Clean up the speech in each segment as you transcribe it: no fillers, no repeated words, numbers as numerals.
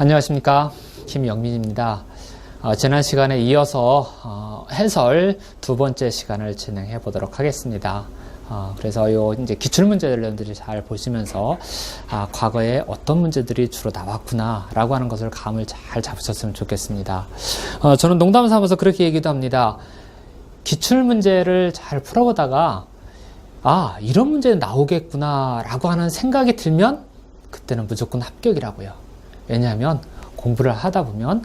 안녕하십니까, 김영민입니다. 지난 시간에 이어서 해설 두 번째 시간을 진행해 보도록 하겠습니다. 그래서 이제 기출문제들 여러분들이 잘 보시면서 과거에 어떤 문제들이 주로 나왔구나 라고 하는 것을 감을 잘 잡으셨으면 좋겠습니다. 저는 농담 삼아서 그렇게 얘기도 합니다. 기출문제를 잘 풀어보다가 이런 문제 나오겠구나 라고 하는 생각이 들면 그때는 무조건 합격이라고요. 왜냐하면 공부를 하다 보면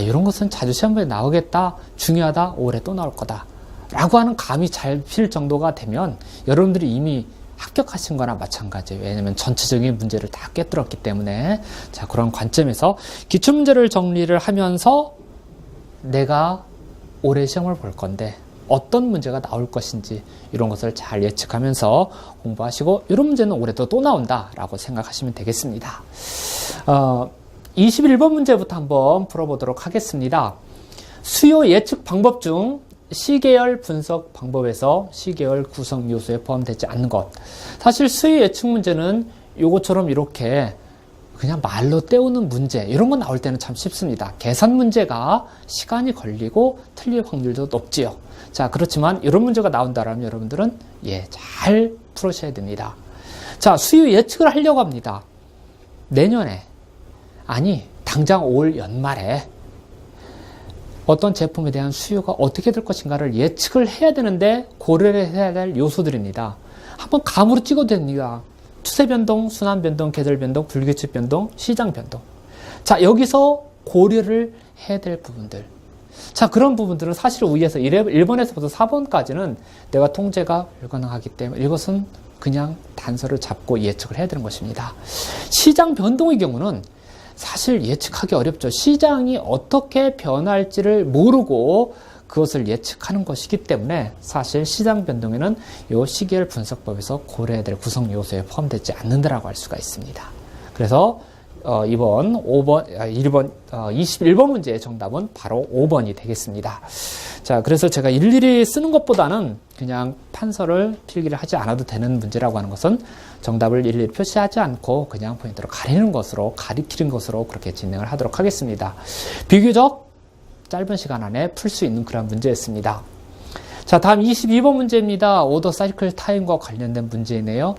이런 것은 자주 시험에 나오겠다, 중요하다, 올해 또 나올 거다 라고 하는 감이 잡힐 정도가 되면 여러분들이 이미 합격하신 거나 마찬가지예요. 왜냐하면 전체적인 문제를 다 꿰뚫었기 때문에. 자, 그런 관점에서 기출문제를 정리를 하면서 내가 올해 시험을 볼 건데 어떤 문제가 나올 것인지 이런 것을 잘 예측하면서 공부하시고, 이런 문제는 올해도 또 나온다 라고 생각하시면 되겠습니다. 21번 문제부터 한번 풀어보도록 하겠습니다. 수요 예측 방법 중 시계열 분석 방법에서 시계열 구성 요소에 포함되지 않는 것. 사실 수요 예측 문제는 요것처럼 이렇게 그냥 말로 때우는 문제, 이런 거 나올 때는 참 쉽습니다. 계산 문제가 시간이 걸리고 틀릴 확률도 높지요. 자, 그렇지만 이런 문제가 나온다라면 여러분들은 잘 풀으셔야 됩니다. 자, 수요 예측을 하려고 합니다. 내년에, 당장 올 연말에 어떤 제품에 대한 수요가 어떻게 될 것인가를 예측을 해야 되는데 고려를 해야 될 요소들입니다. 한번 감으로 찍어도 됩니다. 추세 변동, 순환 변동, 계절 변동, 불규칙 변동, 시장 변동. 자, 여기서 고려를 해야 될 부분들. 자, 그런 부분들은 사실 위에서 1번에서부터 4번까지는 내가 통제가 불가능하기 때문에 이것은 그냥 단서를 잡고 예측을 해야 되는 것입니다. 시장 변동의 경우는 사실 예측하기 어렵죠. 시장이 어떻게 변할지를 모르고 그것을 예측하는 것이기 때문에 사실 시장 변동에는 이 시계열 분석법에서 고려해야 될 구성 요소에 포함되지 않는다라고 할 수가 있습니다. 그래서 21번 문제의 정답은 바로 5번이 되겠습니다. 자, 그래서 제가 일일이 쓰는 것보다는 그냥 판서를 필기를 하지 않아도 되는 문제라고 하는 것은 정답을 일일이 표시하지 않고 그냥 포인트로 가리키는 것으로 그렇게 진행을 하도록 하겠습니다. 비교적 짧은 시간 안에 풀 수 있는 그런 문제였습니다. 자, 다음 22번 문제입니다. 오더 사이클 타임과 관련된 문제이네요.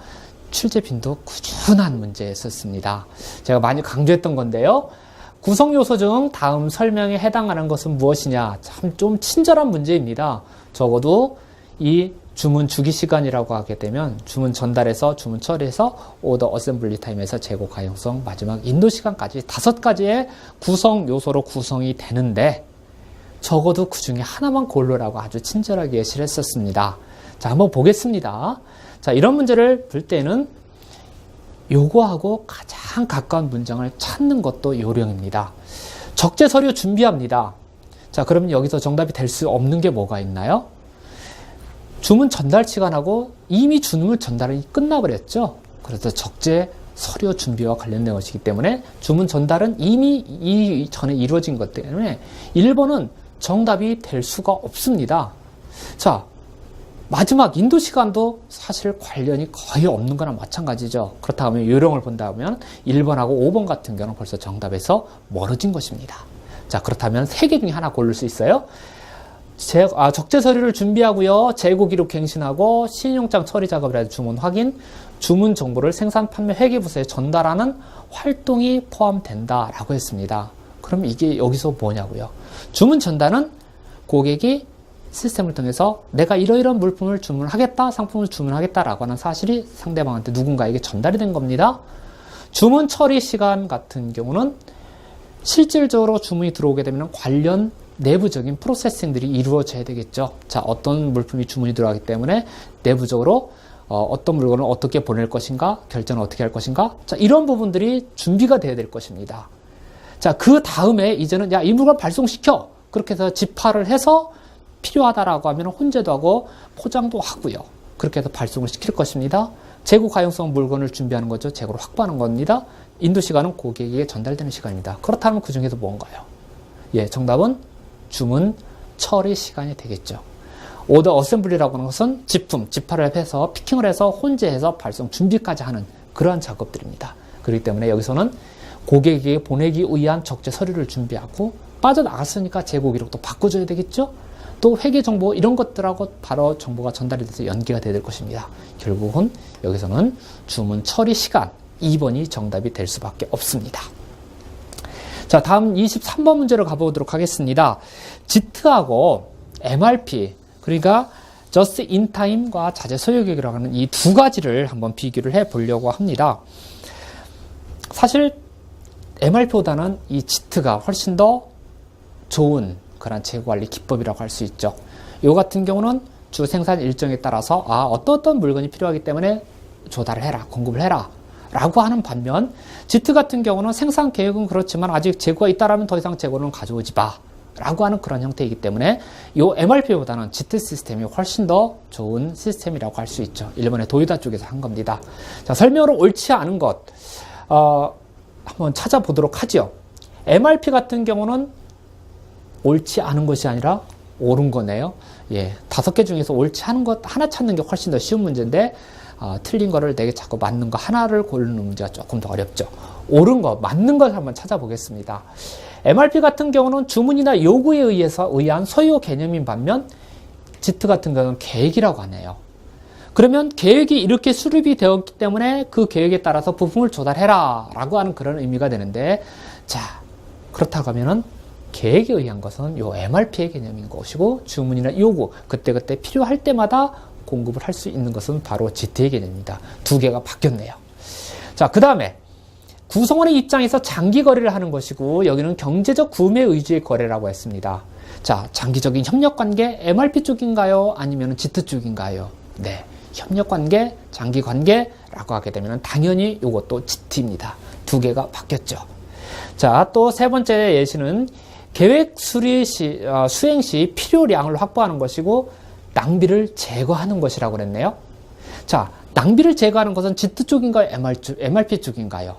출제 빈도 꾸준한 문제였었습니다. 제가 많이 강조했던 건데요. 구성 요소 중 다음 설명에 해당하는 것은 무엇이냐? 참 좀 친절한 문제입니다. 적어도 이 주문 주기 시간이라고 하게 되면 주문 전달에서 주문 처리해서 오더 어셈블리 타임에서 재고 가용성, 마지막 인도 시간까지 5가지의 구성 요소로 구성이 되는데 적어도 그 중에 하나만 고르라고 아주 친절하게 예시를 했었습니다. 자, 한번 보겠습니다. 자, 이런 문제를 볼 때는 요거하고 가장 가까운 문장을 찾는 것도 요령입니다. 적재 서류 준비합니다. 자, 그러면 여기서 정답이 될 수 없는 게 뭐가 있나요? 주문 전달 시간하고 이미 주문 전달이 끝나버렸죠. 그래서 적재 서류 준비와 관련된 것이기 때문에 주문 전달은 이미 이전에 이루어진 것 때문에 1번은 정답이 될 수가 없습니다. 자, 마지막 인도 시간도 사실 관련이 거의 없는 거나 마찬가지죠. 그렇다면 요령을 본다면 1번하고 5번 같은 경우는 벌써 정답에서 멀어진 것입니다. 자, 그렇다면 3개 중에 하나 고를 수 있어요. 적재 서류를 준비하고요. 재고 기록 갱신하고 신용장 처리 작업이라도 주문 확인, 주문 정보를 생산 판매 회계부서에 전달하는 활동이 포함된다라고 했습니다. 그럼 이게 여기서 뭐냐고요? 주문 전달은 고객이 시스템을 통해서 내가 이러이러한 물품을 주문하겠다, 상품을 주문하겠다라고 하는 사실이 상대방한테 누군가에게 전달이 된 겁니다. 주문 처리 시간 같은 경우는 실질적으로 주문이 들어오게 되면 관련 내부적인 프로세싱들이 이루어져야 되겠죠. 자, 어떤 물품이 주문이 들어가기 때문에 내부적으로 어떤 물건을 어떻게 보낼 것인가, 결정을 어떻게 할 것인가. 자, 이런 부분들이 준비가 돼야 될 것입니다. 자, 그 다음에 이제는 이 물건 발송시켜. 그렇게 해서 집화를 해서 필요하다라고 하면 혼재도 하고 포장도 하고요. 그렇게 해서 발송을 시킬 것입니다. 재고 가용성 물건을 준비하는 거죠. 재고를 확보하는 겁니다. 인도 시간은 고객에게 전달되는 시간입니다. 그렇다면 그 중에서 뭔가요? 정답은 주문 처리 시간이 되겠죠. 오더 어셈블리라고 하는 것은 집화를 해서 피킹을 해서 혼재해서 발송 준비까지 하는 그러한 작업들입니다. 그렇기 때문에 여기서는 고객에게 보내기 위한 적재 서류를 준비하고 빠져나갔으니까 재고 기록도 바꿔줘야 되겠죠? 또 회계 정보 이런 것들하고 바로 정보가 전달이 돼서 연계가 돼야 될 것입니다. 결국은 여기서는 주문 처리 시간 2번이 정답이 될 수밖에 없습니다. 자, 다음 23번 문제로 가보도록 하겠습니다. 지트하고 MRP, 그러니까 Just in Time과 자재 소요 계획이라고 하는 이 두 가지를 한번 비교를 해 보려고 합니다. 사실 MRP보다는 이 지트가 훨씬 더 좋은 그런 재고관리 기법이라고 할 수 있죠. 이 같은 경우는 주 생산 일정에 따라서 어떤 물건이 필요하기 때문에 조달을 해라, 공급을 해라 라고 하는 반면 지트 같은 경우는 생산 계획은 그렇지만 아직 재고가 있다라면 더 이상 재고는 가져오지 마 라고 하는 그런 형태이기 때문에 이 MRP보다는 지트 시스템이 훨씬 더 좋은 시스템이라고 할 수 있죠. 일본의 도요타 쪽에서 한 겁니다. 자, 설명으로 옳지 않은 것 한번 찾아보도록 하죠. MRP 같은 경우는 옳지 않은 것이 아니라 옳은 거네요. 예, 5개 중에서 옳지 않은 것 하나 찾는 게 훨씬 더 쉬운 문제인데 틀린 거를 4개 찾고 맞는 거 하나를 고르는 문제가 조금 더 어렵죠. 옳은 거, 맞는 걸 한번 찾아보겠습니다. MRP 같은 경우는 주문이나 요구에 의한 소요 개념인 반면 지트 같은 경우는 계획이라고 하네요. 그러면 계획이 이렇게 수립이 되었기 때문에 그 계획에 따라서 부품을 조달해라 라고 하는 그런 의미가 되는데, 자, 그렇다고 하면은 계획에 의한 것은 요 MRP의 개념인 것이고 주문이나 요구, 그때그때 필요할 때마다 공급을 할 수 있는 것은 바로 지트의 개념입니다. 두 개가 바뀌었네요. 자, 그 다음에 구성원의 입장에서 장기 거래를 하는 것이고 여기는 경제적 구매 의지의 거래라고 했습니다. 자, 장기적인 협력관계 MRP 쪽인가요? 아니면 지트 쪽인가요? 네, 협력관계, 장기관계라고 하게 되면 당연히 이것도 지트입니다. 두 개가 바뀌었죠. 자, 또 세 번째 예시는 계획 수행 시 필요량을 확보하는 것이고 낭비를 제거하는 것이라고 그랬네요. 자, 낭비를 제거하는 것은 지트 쪽인가요? MRP 쪽인가요?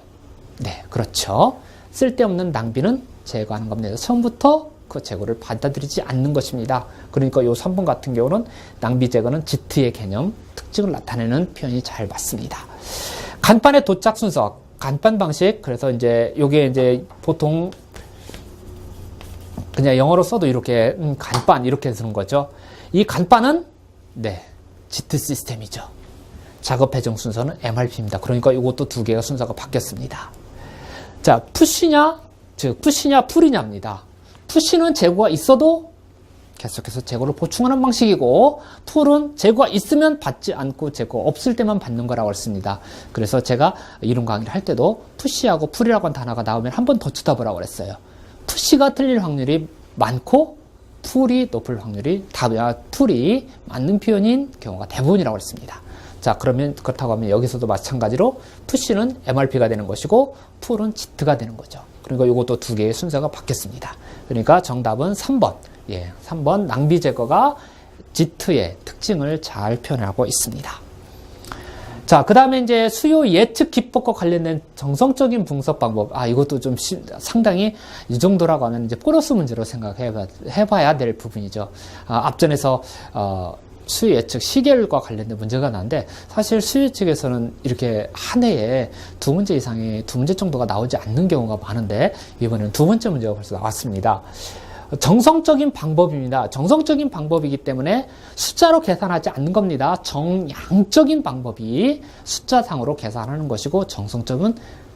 네, 그렇죠. 쓸데없는 낭비는 제거하는 겁니다. 처음부터 그 재고를 받아들이지 않는 것입니다. 그러니까 이 3번 같은 경우는 낭비 제거는 지트의 개념, 특징을 나타내는 표현이 잘 맞습니다. 간판의 도착 순서, 간판 방식, 그래서 이제 요게 이제 보통 그냥 영어로 써도 이렇게 간판 이렇게 쓰는 거죠. 이 간판은 네, 지트 시스템이죠. 작업 배정 순서는 MRP입니다. 그러니까 이것도 두 개가 순서가 바뀌었습니다. 자, 푸시냐, 즉 푸시냐 풀이냐입니다. 푸시는 재고가 있어도 계속해서 재고를 보충하는 방식이고, 풀은 재고가 있으면 받지 않고 재고 없을 때만 받는 거라고 했습니다. 그래서 제가 이론 강의를 할 때도 푸시하고 풀이라고 하는 단어가 나오면 한 번 더 쳐다보라고 그랬어요. 푸시가 틀릴 확률이 많고 풀이 높을 확률이 풀이 맞는 표현인 경우가 대부분이라고 했습니다. 자, 그러면 그렇다고 하면 여기서도 마찬가지로 푸시는 MRP가 되는 것이고 풀은 지트가 되는 거죠. 그리고 이것도 두 개의 순서가 바뀌었습니다. 그러니까 정답은 3번. 예, 3번 낭비 제거가 지트의 특징을 잘 표현하고 있습니다. 자, 그 다음에 이제 수요 예측 기법과 관련된 정성적인 분석 방법. 이것도 좀 상당히 이 정도라고 하면 이제 보너스 문제로 생각해봐야 될 부분이죠. 앞전에서, 수요 예측 시계열과 관련된 문제가 나는데, 사실 수요 예측에서는 이렇게 한 해에 두 문제 이상의 두 문제 정도가 나오지 않는 경우가 많은데, 이번에는 두 번째 문제가 벌써 나왔습니다. 정성적인 방법입니다. 정성적인 방법이기 때문에 숫자로 계산하지 않는 겁니다. 정량적인 방법이 숫자상으로 계산하는 것이고, 정성적은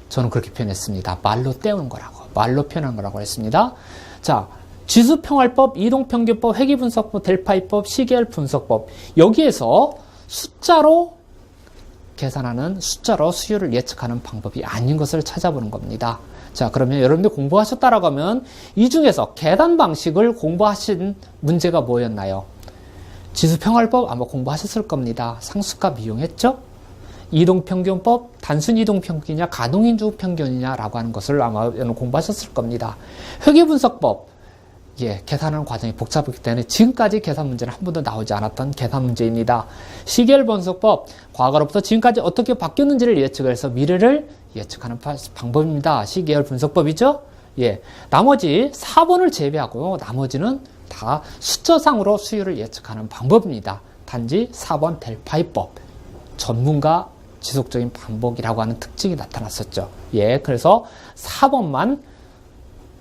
저는 그렇게 표현했습니다. 말로 때우는 거라고, 말로 표현한 거라고 했습니다. 자, 지수평활법, 이동평균법, 회귀분석법, 델파이법, 시계열 분석법, 여기에서 숫자로 계산하는, 숫자로 수요를 예측하는 방법이 아닌 것을 찾아보는 겁니다. 자, 그러면 여러분들 공부하셨다라고 하면 이 중에서 계산 방식을 공부하신 문제가 뭐였나요? 지수평활법 아마 공부하셨을 겁니다. 상수값 이용했죠? 이동평균법, 단순 이동평균이냐 가동인수평균이냐 라고 하는 것을 아마 공부하셨을 겁니다. 회계분석법, 예, 계산하는 과정이 복잡하기 때문에 지금까지 계산 문제는 한 번도 나오지 않았던 계산 문제입니다. 시계열 분석법, 과거로부터 지금까지 어떻게 바뀌었는지를 예측해서 미래를 예측하는 방법입니다. 시계열 분석법이죠. 예, 나머지 4번을 제외하고 나머지는 다 숫자상으로 수요를 예측하는 방법입니다. 단지 4번 델파이법, 전문가 지속적인 반복이라고 하는 특징이 나타났었죠. 예, 그래서 4번만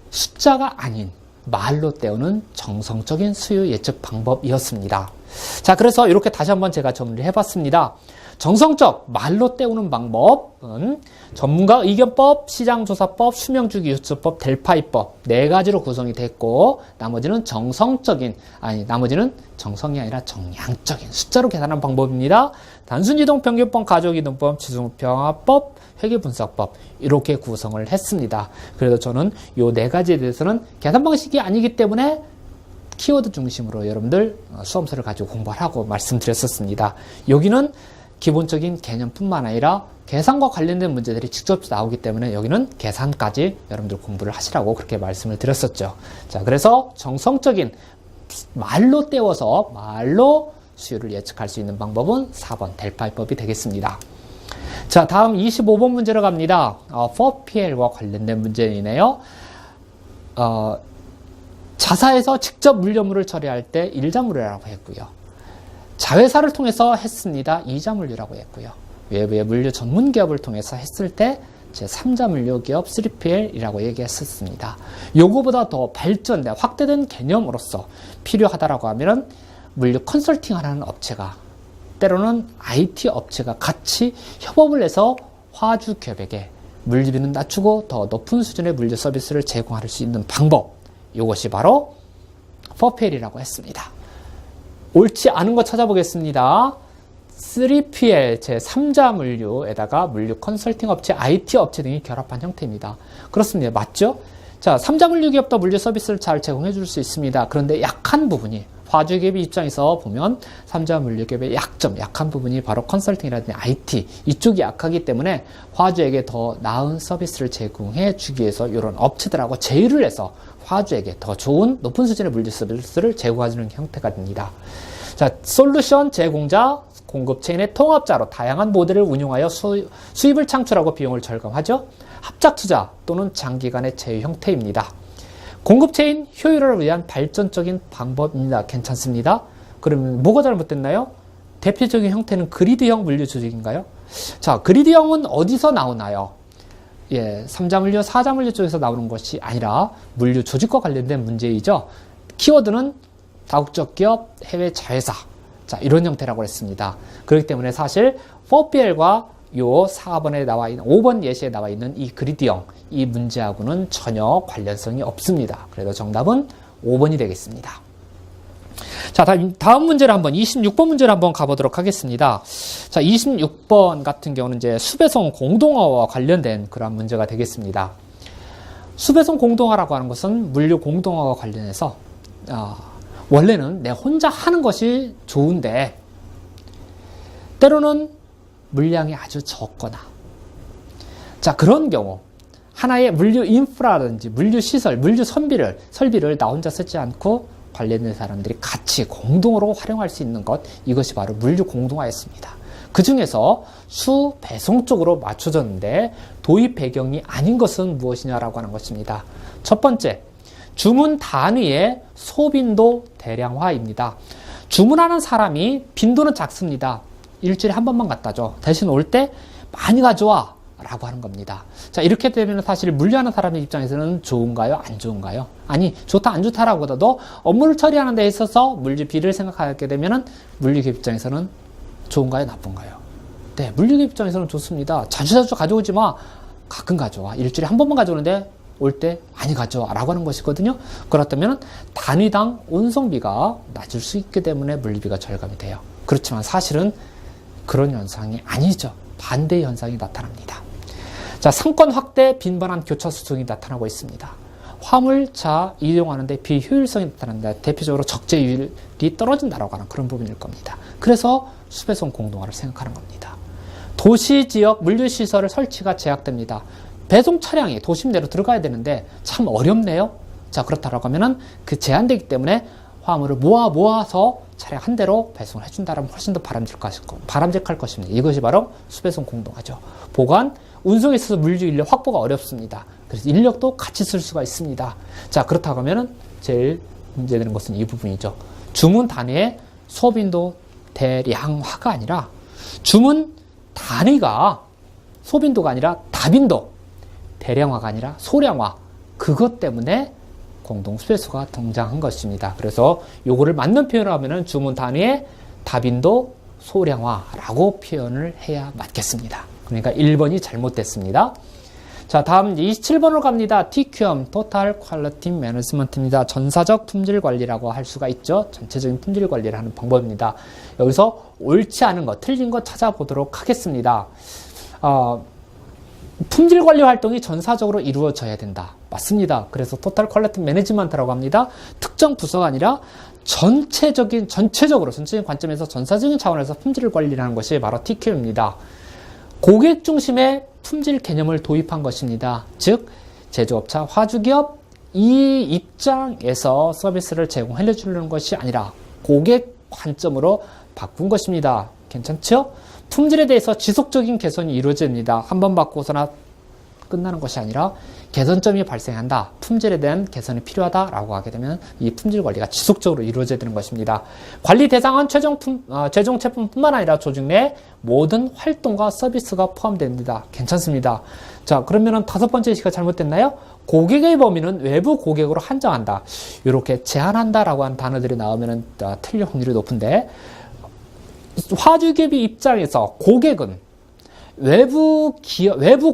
숫자가 아닌 말로 때우는 정성적인 수요 예측 방법이었습니다. 자, 그래서 이렇게 다시 한번 제가 정리를 해봤습니다. 정성적 말로 때우는 방법은 전문가 의견법, 시장조사법, 수명주기 유추법, 델파이법 4가지로 구성이 됐고 나머지는 나머지는 정성이 아니라 정량적인 숫자로 계산하는 방법입니다. 단순이동, 평균법, 가족이동법, 지수평화법, 회계분석법 이렇게 구성을 했습니다. 그래서 저는 이 4가지에 대해서는 계산 방식이 아니기 때문에 키워드 중심으로 여러분들 수험서를 가지고 공부를 하고 말씀드렸었습니다. 여기는 기본적인 개념뿐만 아니라 계산과 관련된 문제들이 직접 나오기 때문에 여기는 계산까지 여러분들 공부를 하시라고 그렇게 말씀을 드렸었죠. 자, 그래서 정성적인 말로 때워서 말로 수요를 예측할 수 있는 방법은 4번 델파이법이 되겠습니다. 자, 다음 25번 문제로 갑니다. FOPL과 관련된 문제이네요. 자사에서 직접 물류물을 처리할 때 일자물류라고 했고요. 자회사를 통해서 했습니다. 2자물류라고 했고요. 외부의 물류 전문 기업을 통해서 했을 때 제3자물류 기업 3PL이라고 얘기했었습니다. 요거보다 더 발전된 확대된 개념으로서 필요하다라고 하면 물류 컨설팅하는 업체가 때로는 IT 업체가 같이 협업을 해서 화주 기업에게 물류비는 낮추고 더 높은 수준의 물류 서비스를 제공할 수 있는 방법, 이것이 바로 FOPL이라고 했습니다. 옳지 않은 거 찾아보겠습니다. 3PL 제3자 물류에다가 물류 컨설팅 업체, IT 업체 등이 결합한 형태입니다. 그렇습니다. 맞죠? 자, 3자 물류 기업도 물류 서비스를 잘 제공해 줄 수 있습니다. 그런데 약한 부분이 화주기업의 입장에서 보면 3자 물류기업의 약한 부분이 바로 컨설팅이라든지 IT 이쪽이 약하기 때문에 화주에게 더 나은 서비스를 제공해 주기 위해서 이런 업체들하고 제휴를 해서 화주에게 더 좋은 높은 수준의 물류 서비스를 제공하는 형태가 됩니다. 자, 솔루션 제공자, 공급 체인의 통합자로 다양한 모델을 운용하여 수입을 창출하고 비용을 절감하죠. 합작 투자 또는 장기간의 제휴 형태입니다. 공급 체인 효율화를 위한 발전적인 방법입니다. 괜찮습니다. 그러면 뭐가 잘못됐나요? 대표적인 형태는 그리드형 물류 조직인가요? 자, 그리드형은 어디서 나오나요? 예, 3자 물류, 4자 물류 쪽에서 나오는 것이 아니라 물류 조직과 관련된 문제이죠. 키워드는 다국적 기업, 해외 자회사. 자, 이런 형태라고 했습니다. 그렇기 때문에 사실 4PL과 요 4번에 나와 있는 5번 예시에 나와 있는 이 그리드형 이 문제하고는 전혀 관련성이 없습니다. 그래서 정답은 5번이 되겠습니다. 자, 다음 문제를 한번 26번 문제를 한번 가보도록 하겠습니다. 자, 26번 같은 경우는 이제 수배송 공동화와 관련된 그런 문제가 되겠습니다. 수배송 공동화라고 하는 것은 물류 공동화와 관련해서 원래는 내 혼자 하는 것이 좋은데 때로는 물량이 아주 적거나 자, 그런 경우 하나의 물류 인프라라든지 물류 시설, 물류 설비를 나 혼자 쓰지 않고 관련된 사람들이 같이 공동으로 활용할 수 있는 것, 이것이 바로 물류 공동화였습니다. 그 중에서 수 배송 쪽으로 맞춰졌는데 도입 배경이 아닌 것은 무엇이냐라고 하는 것입니다. 첫 번째, 주문 단위의 소빈도 대량화입니다. 주문하는 사람이 빈도는 작습니다. 일주일에 한 번만 갖다 줘. 대신 올 때 많이 가져와 라고 하는 겁니다. 자, 이렇게 되면 사실 물류하는 사람의 입장에서는 좋은가요? 안 좋은가요? 아니, 좋다 안 좋다라고 보다도 업무를 처리하는 데 있어서 물류비를 생각하게 되면은 물류기업 입장에서는 좋은가요? 나쁜가요? 네, 물류기업 입장에서는 좋습니다. 자주 가져오지 마. 가끔 가져와. 일주일에 한 번만 가져오는데 올 때 많이 가져와 라고 하는 것이거든요. 그렇다면 단위당 운송비가 낮을 수 있기 때문에 물류비가 절감이 돼요. 그렇지만 사실은 그런 현상이 아니죠. 반대의 현상이 나타납니다. 자, 상권 확대, 빈번한 교차 수송이 나타나고 있습니다. 화물차 이용하는데 비효율성이 나타난다. 대표적으로 적재율이 떨어진다라고 하는 그런 부분일 겁니다. 그래서 수배송 공동화를 생각하는 겁니다. 도시 지역 물류시설을 설치가 제약됩니다. 배송 차량이 도심 내로 들어가야 되는데 참 어렵네요. 자, 그렇다라고 하면은 그 제한되기 때문에 화물을 모아서 차량 한 대로 배송을 해준다면 훨씬 더 바람직할 것입니다. 이것이 바로 수배송 공동화죠. 보관, 운송에 있어서 물류 인력 확보가 어렵습니다. 그래서 인력도 같이 쓸 수가 있습니다. 자, 그렇다고 하면은 제일 문제되는 것은 이 부분이죠. 주문 단위의 소빈도 대량화가 아니라 주문 단위가 소빈도가 아니라 다빈도, 대량화가 아니라 소량화, 그것 때문에 공동수배수가 등장한 것입니다. 그래서 요거를 맞는 표현을 하면은 주문 단위의 다빈도 소량화라고 표현을 해야 맞겠습니다. 그러니까 1번이 잘못됐습니다. 자, 다음 27번으로 갑니다. TQM, Total Quality Management입니다. 전사적 품질 관리라고 할 수가 있죠. 전체적인 품질 관리를 하는 방법입니다. 여기서 옳지 않은 것, 틀린 것 찾아보도록 하겠습니다. 품질 관리 활동이 전사적으로 이루어져야 된다. 맞습니다. 그래서 Total Quality Management라고 합니다. 특정 부서가 아니라 전체적인 관점에서 전사적인 차원에서 품질 관리를 하는 것이 바로 TQM입니다. 고객 중심의 품질 개념을 도입한 것입니다. 즉, 제조업자, 화주기업 이 입장에서 서비스를 제공해 주는 것이 아니라 고객 관점으로 바꾼 것입니다. 괜찮죠? 품질에 대해서 지속적인 개선이 이루어집니다. 한번 바꾸거나 끝나는 것이 아니라 개선점이 발생한다. 품질에 대한 개선이 필요하다라고 하게 되면 이 품질 관리가 지속적으로 이루어져야 되는 것입니다. 관리 대상은 최종 제품뿐만 아니라 조직 내 모든 활동과 서비스가 포함됩니다. 괜찮습니다. 자, 그러면은 5번째 시가 잘못됐나요? 고객의 범위는 외부 고객으로 한정한다. 이렇게 제한한다라고 하는 단어들이 나오면은 틀릴 확률이 높은데, 화주기업의 입장에서 고객은 외부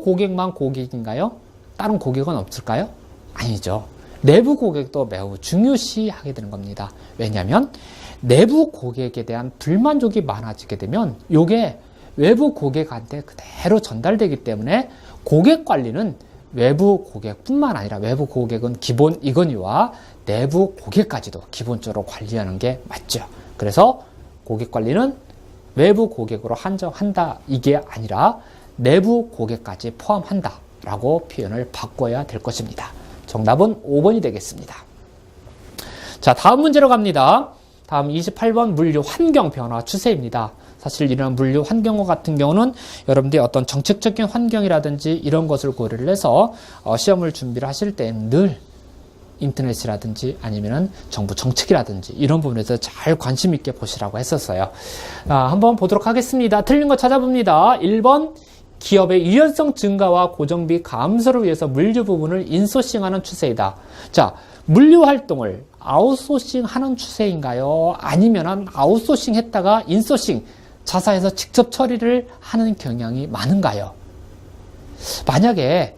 고객만 고객인가요? 다른 고객은 없을까요? 아니죠. 내부 고객도 매우 중요시하게 되는 겁니다. 왜냐하면 내부 고객에 대한 불만족이 많아지게 되면 이게 외부 고객한테 그대로 전달되기 때문에 고객 관리는 외부 고객뿐만 아니라 외부 고객은 기본 이건희와 내부 고객까지도 기본적으로 관리하는 게 맞죠. 그래서 고객 관리는 외부 고객으로 한정한다, 이게 아니라 내부 고객까지 포함한다 라고 표현을 바꿔야 될 것입니다. 정답은 5번이 되겠습니다. 자, 다음 문제로 갑니다. 다음 28번 물류 환경 변화 추세입니다. 사실 이런 물류 환경과 같은 경우는 여러분들이 어떤 정책적인 환경이라든지 이런 것을 고려를 해서 시험을 준비를 하실 때 늘 인터넷이라든지 아니면은 정부 정책이라든지 이런 부분에서 잘 관심 있게 보시라고 했었어요. 한번 보도록 하겠습니다. 틀린 거 찾아봅니다. 1번 기업의 유연성 증가와 고정비 감소를 위해서 물류 부분을 인소싱하는 추세이다. 자, 물류 활동을 아웃소싱 하는 추세인가요? 아니면은 아웃소싱 했다가 인소싱, 자사에서 직접 처리를 하는 경향이 많은가요? 만약에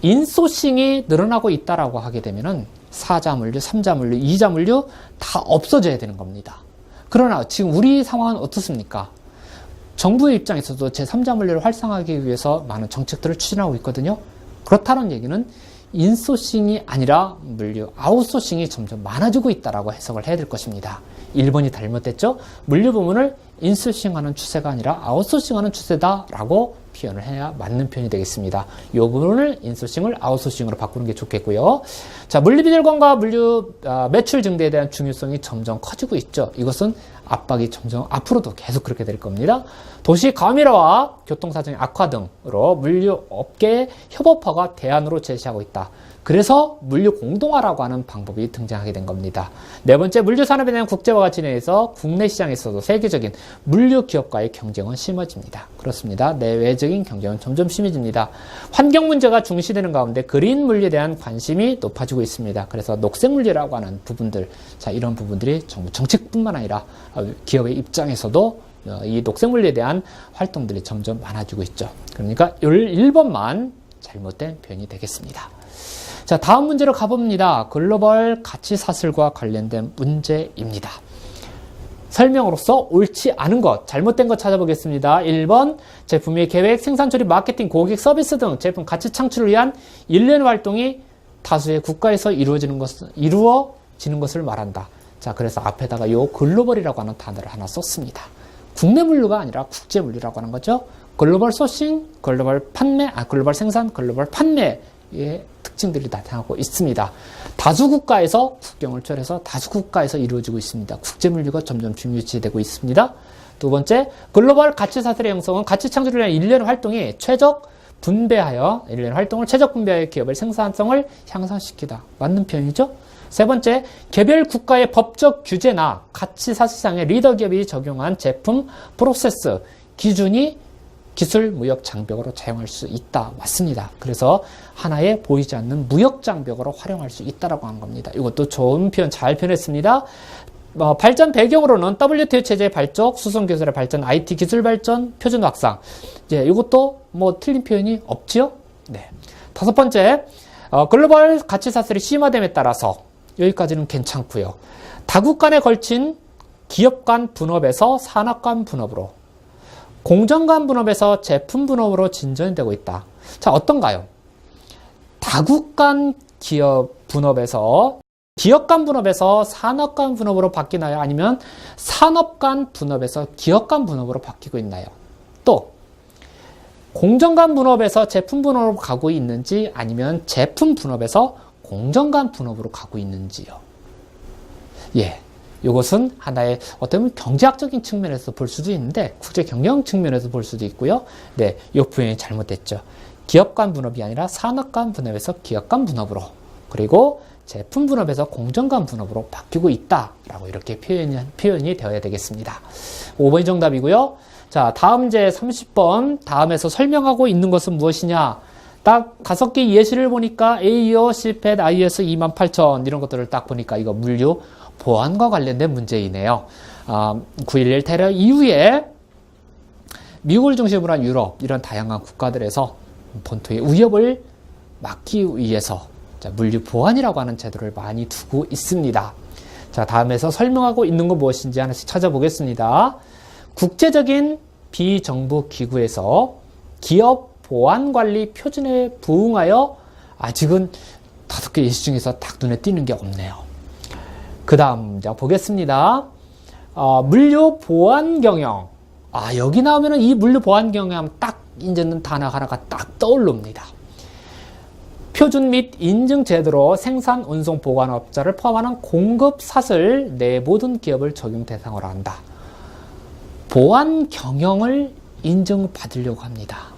인소싱이 늘어나고 있다라고 하게 되면은 4자 물류, 3자 물류, 2자 물류 다 없어져야 되는 겁니다. 그러나 지금 우리 상황은 어떻습니까? 정부의 입장에서도 제3자 물류를 활성화하기 위해서 많은 정책들을 추진하고 있거든요. 그렇다는 얘기는 인소싱이 아니라 물류, 아웃소싱이 점점 많아지고 있다라고 해석을 해야 될 것입니다. 1번이 잘못됐죠? 물류 부문을 인소싱하는 추세가 아니라 아웃소싱하는 추세다라고 표현을 해야 맞는 표현이 되겠습니다. 이 부분을 인소싱을 아웃소싱으로 바꾸는 게 좋겠고요. 자, 물류 비절감과 물류 매출 증대에 대한 중요성이 점점 커지고 있죠. 이것은 압박이 점점 앞으로도 계속 그렇게 될 겁니다. 도시 과밀화와 교통사정의 악화 등으로 물류 업계의 협업화가 대안으로 제시하고 있다. 그래서 물류 공동화라고 하는 방법이 등장하게 된 겁니다. 네 번째, 물류 산업에 대한 국제화가 진행해서 국내 시장에서도 세계적인 물류 기업과의 경쟁은 심해집니다. 그렇습니다. 내외적인 경쟁은 점점 심해집니다. 환경 문제가 중시되는 가운데 그린 물류에 대한 관심이 높아지고 있습니다. 그래서 녹색 물류라고 하는 부분들, 자, 이런 부분들이 정부 정책뿐만 아니라 기업의 입장에서도 이 녹색 물류에 대한 활동들이 점점 많아지고 있죠. 그러니까 1번만 잘못된 표현이 되겠습니다. 자, 다음 문제로 가봅니다. 글로벌 가치 사슬과 관련된 문제입니다. 설명으로서 옳지 않은 것, 잘못된 것 찾아보겠습니다. 1번, 제품의 계획, 생산, 조립, 마케팅, 고객 서비스 등 제품 가치 창출을 위한 일련 활동이 다수의 국가에서 이루어지는 것을 말한다. 자, 그래서 앞에다가 요 글로벌이라고 하는 단어를 하나 썼습니다. 국내 물류가 아니라 국제 물류라고 하는 거죠. 글로벌 소싱, 글로벌 판매, 글로벌 생산, 글로벌 판매의 특징들이 나타나고 있습니다. 다수 국가에서 국경을 초월해서 다수 국가에서 이루어지고 있습니다. 국제 물류가 점점 중요시되고 있습니다. 두 번째, 글로벌 가치 사슬의 형성은 가치 창출을 위한 일련 활동이 일련 활동을 최적 분배하여 기업의 생산성을 향상시키다. 맞는 표현이죠? 세 번째, 개별 국가의 법적 규제나 가치 사실상의 리더 기업이 적용한 제품 프로세스 기준이 기술 무역 장벽으로 사용할 수 있다. 맞습니다. 그래서 하나의 보이지 않는 무역 장벽으로 활용할 수 있다라고 하는 겁니다. 이것도 좋은 표현 잘 표현했습니다. 발전 배경으로는 WTO 체제 발족, 수송 기술의 발전, IT 기술 발전, 표준 확산. 이것도 뭐 틀린 표현이 없지요? 네. 다섯 번째, 글로벌 가치 사슬이 심화됨에 따라서 여기까지는 괜찮고요. 다국 간에 걸친 기업 간 분업에서 산업 간 분업으로, 공정 간 분업에서 제품 분업으로 진전이 되고 있다. 자, 어떤가요? 다국 간 기업 분업에서 기업 간 분업에서 산업 간 분업으로 바뀌나요? 아니면 산업 간 분업에서 기업 간 분업으로 바뀌고 있나요? 또 공정 간 분업에서 제품 분업으로 가고 있는지 아니면 제품 분업에서 공정 간 분업으로 가고 있는지요? 예. 이것은 하나의 어떤 경제학적인 측면에서 볼 수도 있는데 국제 경영 측면에서 볼 수도 있고요. 네, 이 표현이 잘못됐죠. 기업 간 분업이 아니라 산업 간 분업에서 기업 간 분업으로, 그리고 제품 분업에서 공정 간 분업으로 바뀌고 있다라고 이렇게 표현이 되어야 되겠습니다. 5번이 정답이고요. 자, 다음 이제 30번 다음에서 설명하고 있는 것은 무엇이냐? 딱 5개 예시를 보니까 AEO, CPET, IS 28000 이런 것들을 딱 보니까 이거 물류 보안과 관련된 문제이네요. 9.11 테러 이후에 미국을 중심으로 한 유럽 이런 다양한 국가들에서 본토의 위협을 막기 위해서 물류 보안이라고 하는 제도를 많이 두고 있습니다. 자, 다음에서 설명하고 있는 건 무엇인지 하나씩 찾아보겠습니다. 국제적인 비정부 기구에서 기업 보안관리 표준에 부응하여 아직은 5개 예시 중에서 딱 눈에 띄는 게 없네요. 그 다음 보겠습니다. 물류 보안 경영. 여기 나오면은 이 물류 보안 경영 딱 이제는 단어 하나가 딱 떠오릅니다. 표준 및 인증 제도로 생산, 운송, 보관업자를 포함하는 공급 사슬 내 모든 기업을 적용 대상으로 한다. 보안 경영을 인증받으려고 합니다.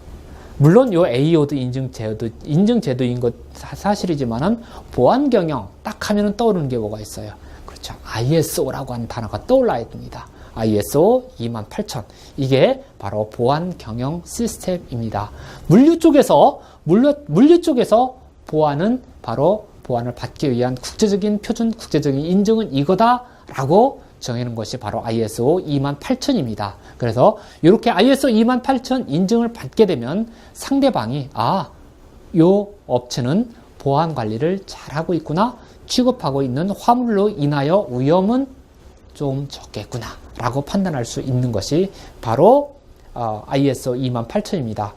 물론 요 AO도 인증 제도인 것 사실이지만은 보안 경영 딱 하면은 떠오르는 게 뭐가 있어요? 그렇죠. ISO라고 하는 단어가 떠올라야 됩니다. ISO 28000. 이게 바로 보안 경영 시스템입니다. 물류 쪽에서 보안은 바로 보안을 받기 위한 국제적인 표준, 국제적인 인증은 이거다라고 정해놓은 것이 바로 ISO 28000입니다. 그래서 이렇게 ISO 28000 인증을 받게 되면 상대방이 요 업체는 보안 관리를 잘하고 있구나, 취급하고 있는 화물로 인하여 위험은 좀 적겠구나 라고 판단할 수 있는 것이 바로 ISO 28000입니다.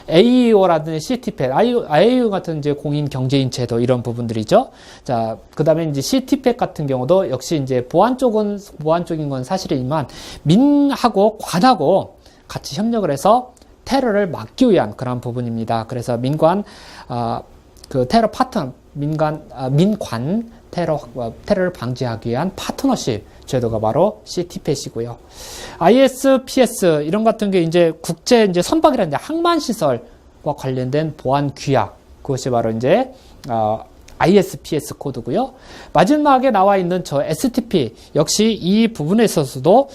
AEO라든지 CTPET, AEO 같은 이제 공인 경제인 제도 이런 부분들이죠. 자, 그 다음에 이제 CTPET 같은 경우도 역시 이제 보안 쪽인 건 사실이지만 민하고 관하고 같이 협력을 해서 테러를 막기 위한 그런 부분입니다. 그래서 민관 테러를 방지하기 위한 파트너십 제도가 바로 CTPET이고요. ISPS 이런 같은 게 이제 국제 이제 선박이라는 항만 시설과 관련된 보안 규약, 그것이 바로 이제 ISPS 코드고요. 마지막에 나와 있는 저 STP 역시 이 부분에 있어서도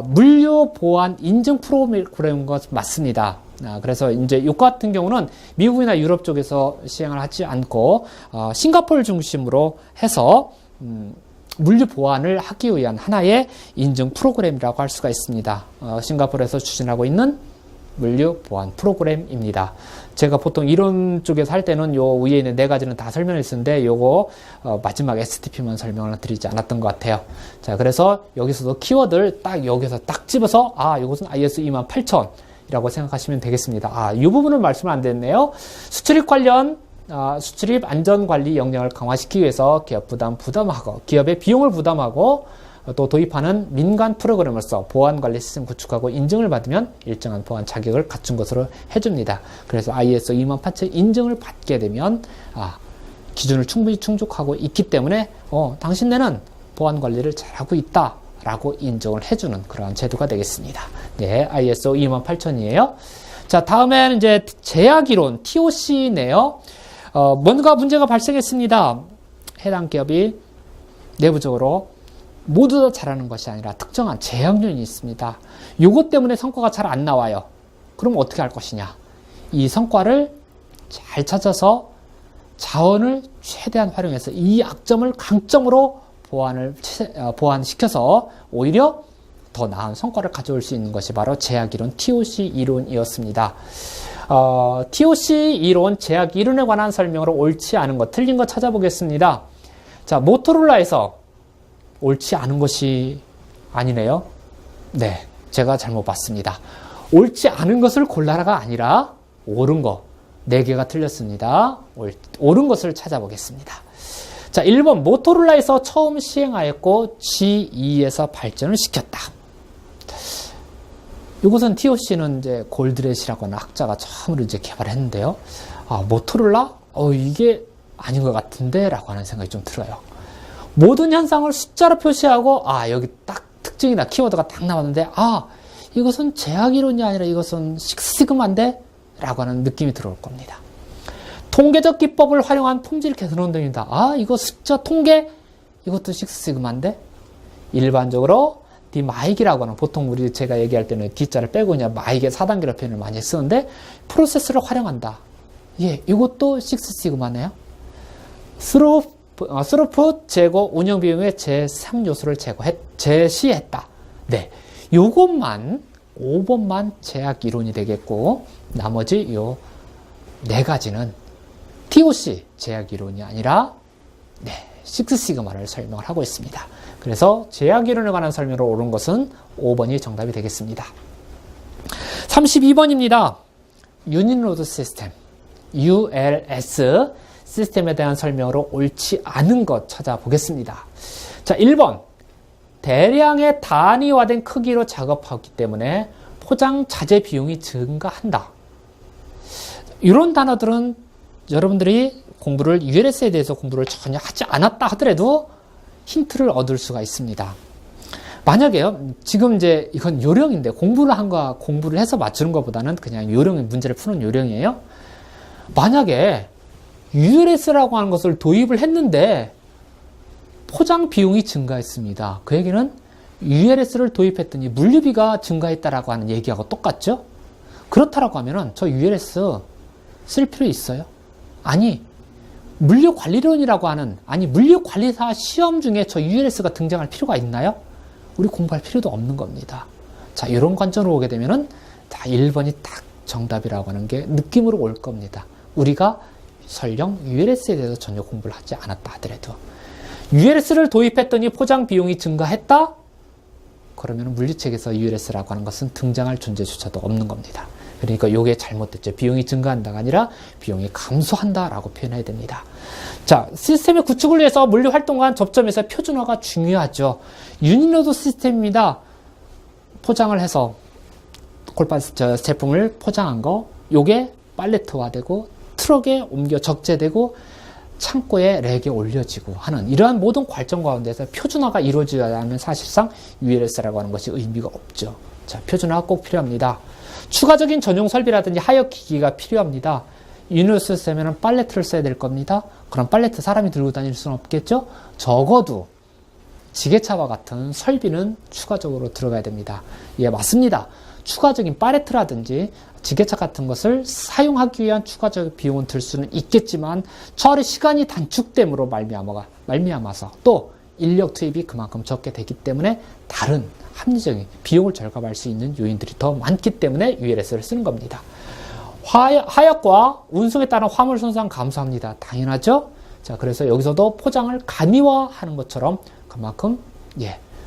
물류 보안 인증 프로그램인 것 맞습니다. 그래서 이제 이 같은 경우는 미국이나 유럽 쪽에서 시행을 하지 않고 싱가포르 중심으로 해서 물류 보안을 하기 위한 하나의 인증 프로그램이라고 할 수가 있습니다. 싱가포르에서 추진하고 있는 물류 보안 프로그램입니다. 제가 보통 이론 쪽에서 할 때는 요 위에 있는 4가지는 다 설명했었는데 요거 마지막 STP만 설명을 드리지 않았던 것 같아요. 자, 그래서 여기서도 키워드를 딱 여기서 딱 집어서 이것은 ISO 28000 이라고 생각하시면 되겠습니다. 이 부분은 말씀을 안 드렸네요. 수출입 관련 수출입 안전관리 역량을 강화시키기 위해서 기업의 비용을 부담하고 또 도입하는 민간 프로그램으로서 보안관리 시스템 구축하고 인증을 받으면 일정한 보안 자격을 갖춘 것으로 해줍니다. 그래서 ISO 28000 인증을 받게 되면 기준을 충분히 충족하고 있기 때문에 당신네는 보안관리를 잘하고 있다 라고 인정을 해주는 그러한 제도가 되겠습니다. 네, ISO 28000이에요. 자, 다음에는 이제 제약이론, TOC네요. 뭔가 문제가 발생했습니다. 해당 기업이 내부적으로 모두 다 잘하는 것이 아니라 특정한 제약 요인이 있습니다. 요것 때문에 성과가 잘 안 나와요. 그럼 어떻게 할 것이냐? 이 성과를 잘 찾아서 자원을 최대한 활용해서 이 약점을 강점으로 보완시켜서 오히려 더 나은 성과를 가져올 수 있는 것이 바로 제약 이론 TOC 이론이었습니다. TOC 이론, 제약 이론에 관한 설명으로 옳지 않은 것, 틀린 것 찾아보겠습니다. 자, 모토로라에서 옳지 않은 것이 아니네요. 네, 제가 잘못 봤습니다. 옳지 않은 것을 골라라가 아니라 옳은 거, 4개가 틀렸습니다. 옳은 것을 찾아보겠습니다. 자, 1번 모토로라에서 처음 시행하였고 G2에서 발전을 시켰다. 이것은 TOC는 이제 골드렛이라고 하는 학자가 처음으로 이제 개발했는데요. 모토로라? 이게 아닌 것 같은데? 라고 하는 생각이 좀 들어요. 모든 현상을 숫자로 표시하고, 여기 딱 특징이나 키워드가 딱 나왔는데, 이것은 제약이론이 아니라 이것은 식스시그마인데? 라고 하는 느낌이 들어올 겁니다. 통계적 기법을 활용한 품질 개선 운동이다. 이거 숫자 통계? 이것도 식스시그마인데? 일반적으로 디마이기라고 하는, 보통 제가 얘기할 때는 D자를 빼고 그냥 마이기 4단계로 표현을 많이 쓰는데, 프로세스를 활용한다. 이것도 식스시그마네요. 스루풋 제고 운영 비용의 제3요소를 제시했다. 네. 요것만 5번만 제약 이론이 되겠고, 나머지 요 4가지는 TOC 제약 이론이 아니라 식스시그마를 설명을 하고 있습니다. 그래서 제약 이론에 관한 설명으로 옳은 것은 5번이 정답이 되겠습니다. 32번입니다. 유닛로드 시스템, ULS 시스템에 대한 설명으로 옳지 않은 것 찾아보겠습니다. 자, 1번. 대량의 단위화된 크기로 작업하기 때문에 포장 자재 비용이 증가한다. 이런 단어들은 여러분들이 공부를 ULS에 대해서 공부를 전혀 하지 않았다 하더라도 힌트를 얻을 수가 있습니다. 만약에요, 지금 이제 이건 요령인데 공부를 해서 맞추는 것보다는 그냥 요령의 문제를 푸는 요령이에요. 만약에 ULS라고 하는 것을 도입을 했는데 포장 비용이 증가했습니다. 그 얘기는 ULS를 도입했더니 물류비가 증가했다라고 하는 얘기하고 똑같죠? 그렇다라고 하면은 저 ULS 쓸 필요 있어요? 아니, 물류관리론이라고 하는, 물류관리사 시험 중에 저 ULS가 등장할 필요가 있나요? 우리 공부할 필요도 없는 겁니다. 자, 이런 관점으로 오게 되면은 1번이 딱 정답이라고 하는 게 느낌으로 올 겁니다. 우리가 설령 ULS에 대해서 전혀 공부를 하지 않았다 하더라도 ULS를 도입했더니 포장 비용이 증가했다? 그러면 물류책에서 ULS라고 하는 것은 등장할 존재조차도 없는 겁니다. 그러니까 이게 잘못됐죠. 비용이 증가한다가 아니라 비용이 감소한다라고 표현해야 됩니다. 자, 시스템의 구축을 위해서 물류 활동과 접점에서 표준화가 중요하죠. 유닛로드 시스템입니다. 포장을 해서 제품을 포장한 거, 요게 팔레트화되고 트럭에 옮겨 적재되고 창고에 렉에 올려지고 하는 이러한 모든 과정 가운데서 표준화가 이루어지지 않으면 사실상 ULS라고 하는 것이 의미가 없죠. 자, 표준화가 꼭 필요합니다. 추가적인 전용 설비라든지 하역 기기가 필요합니다. 유니버스 시스템에는 팔레트를 써야 될 겁니다. 그럼 팔레트 사람이 들고 다닐 수는 없겠죠? 적어도 지게차와 같은 설비는 추가적으로 들어가야 됩니다. 맞습니다. 추가적인 팔레트라든지 지게차 같은 것을 사용하기 위한 추가적인 비용은 들 수는 있겠지만 처리 시간이 단축됨으로 말미암아서 또 인력 투입이 그만큼 적게 되기 때문에 다른 합리적인 비용을 절감할 수 있는 요인들이 더 많기 때문에 ULS를 쓰는 겁니다. 하역과 운송에 따른 화물 손상 감소합니다. 당연하죠? 자, 그래서 여기서도 포장을 간이화하는 것처럼 그만큼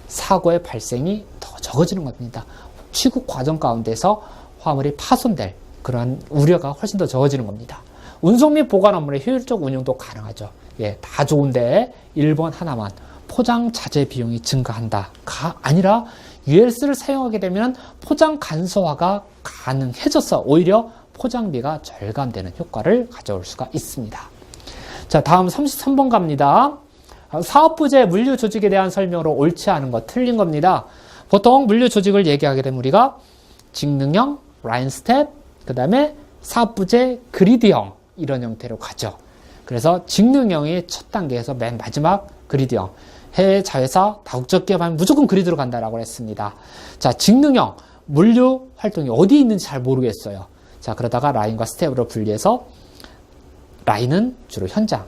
사고의 발생이 더 적어지는 겁니다. 취급 과정 가운데서 화물이 파손될 그러한 우려가 훨씬 더 적어지는 겁니다. 운송 및 보관 업무의 효율적 운영도 가능하죠. 다 좋은데 1번 하나만 포장 자재 비용이 증가한다가 아니라 ULS를 사용하게 되면 포장 간소화가 가능해져서 오히려 포장비가 절감되는 효과를 가져올 수가 있습니다. 자, 다음 33번 갑니다. 사업부재 물류 조직에 대한 설명으로 옳지 않은 것 틀린 겁니다. 보통 물류 조직을 얘기하게 되면 우리가 직능형, 라인 스텝, 그 다음에 사업부재 그리드형 이런 형태로 가죠. 그래서 직능형이 첫 단계에서 맨 마지막 그리드형. 해외 자회사, 다국적 기업 하면 무조건 그리드로 간다라고 했습니다. 자, 직능형. 물류 활동이 어디 있는지 잘 모르겠어요. 자, 그러다가 라인과 스텝으로 분리해서 라인은 주로 현장,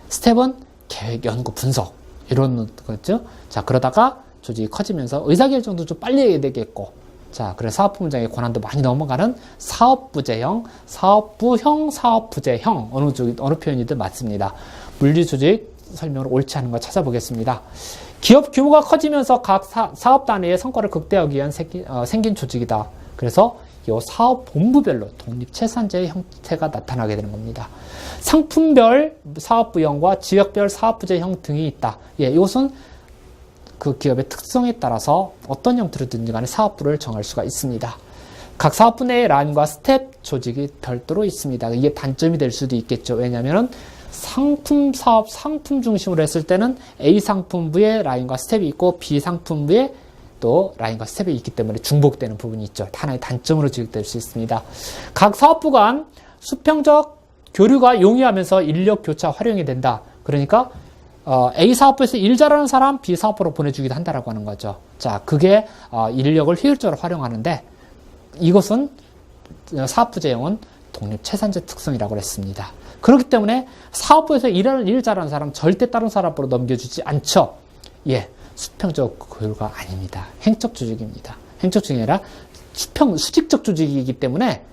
스텝은 계획, 연구, 분석 이런 거죠. 자, 그러다가 조직이 커지면서 의사결정도 좀 빨리 해야 되겠고, 자, 그래서 사업부문장의 권한도 많이 넘어가는 사업부제형, 사업부형, 사업부제형 어느 표현이든 맞습니다. 물류조직 설명을 옳지 않은 거 찾아보겠습니다. 기업 규모가 커지면서 각 사업 단위의 성과를 극대화하기 위한 생긴 조직이다. 그래서 이 사업본부별로 독립체산제의 형태가 나타나게 되는 겁니다. 상품별 사업부형과 지역별 사업부제형 등이 있다. 예, 이것은 그 기업의 특성에 따라서 어떤 형태로든지 간에 사업부를 정할 수가 있습니다. 각 사업부 내의 란과 스텝 조직이 별도로 있습니다. 이게 단점이 될 수도 있겠죠. 왜냐하면 상품 사업, 상품 중심으로 했을 때는 A 상품부에 라인과 스텝이 있고 B 상품부에 또 라인과 스텝이 있기 때문에 중복되는 부분이 있죠. 하나의 단점으로 지적될 수 있습니다. 각 사업부 간 수평적 교류가 용이하면서 인력 교차 활용이 된다. 그러니까 A 사업부에서 일 잘하는 사람 B 사업부로 보내주기도 한다라고 하는 거죠. 자, 그게 인력을 효율적으로 활용하는데 이것은 사업부제형은 독립체산제 특성이라고 했습니다. 그렇기 때문에 사업부에서 일 잘하는 사람 절대 다른 사업부로 넘겨주지 않죠. 예, 수평적 교류가 아닙니다. 행적 조직입니다. 행적 조직이 아니라 수직적 조직이기 때문에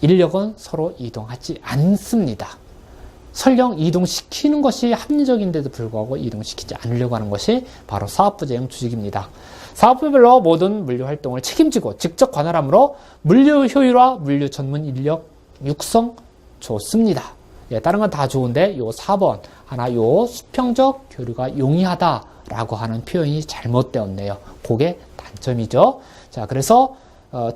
인력은 서로 이동하지 않습니다. 설령 이동시키는 것이 합리적인데도 불구하고 이동시키지 않으려고 하는 것이 바로 사업부제형 조직입니다. 사업부별로 모든 물류 활동을 책임지고 직접 관할함으로 물류 효율화, 물류 전문 인력 육성 좋습니다. 예, 다른 건 다 좋은데 요 4번 하나 요 수평적 교류가 용이하다라고 하는 표현이 잘못되었네요. 그게 단점이죠. 자, 그래서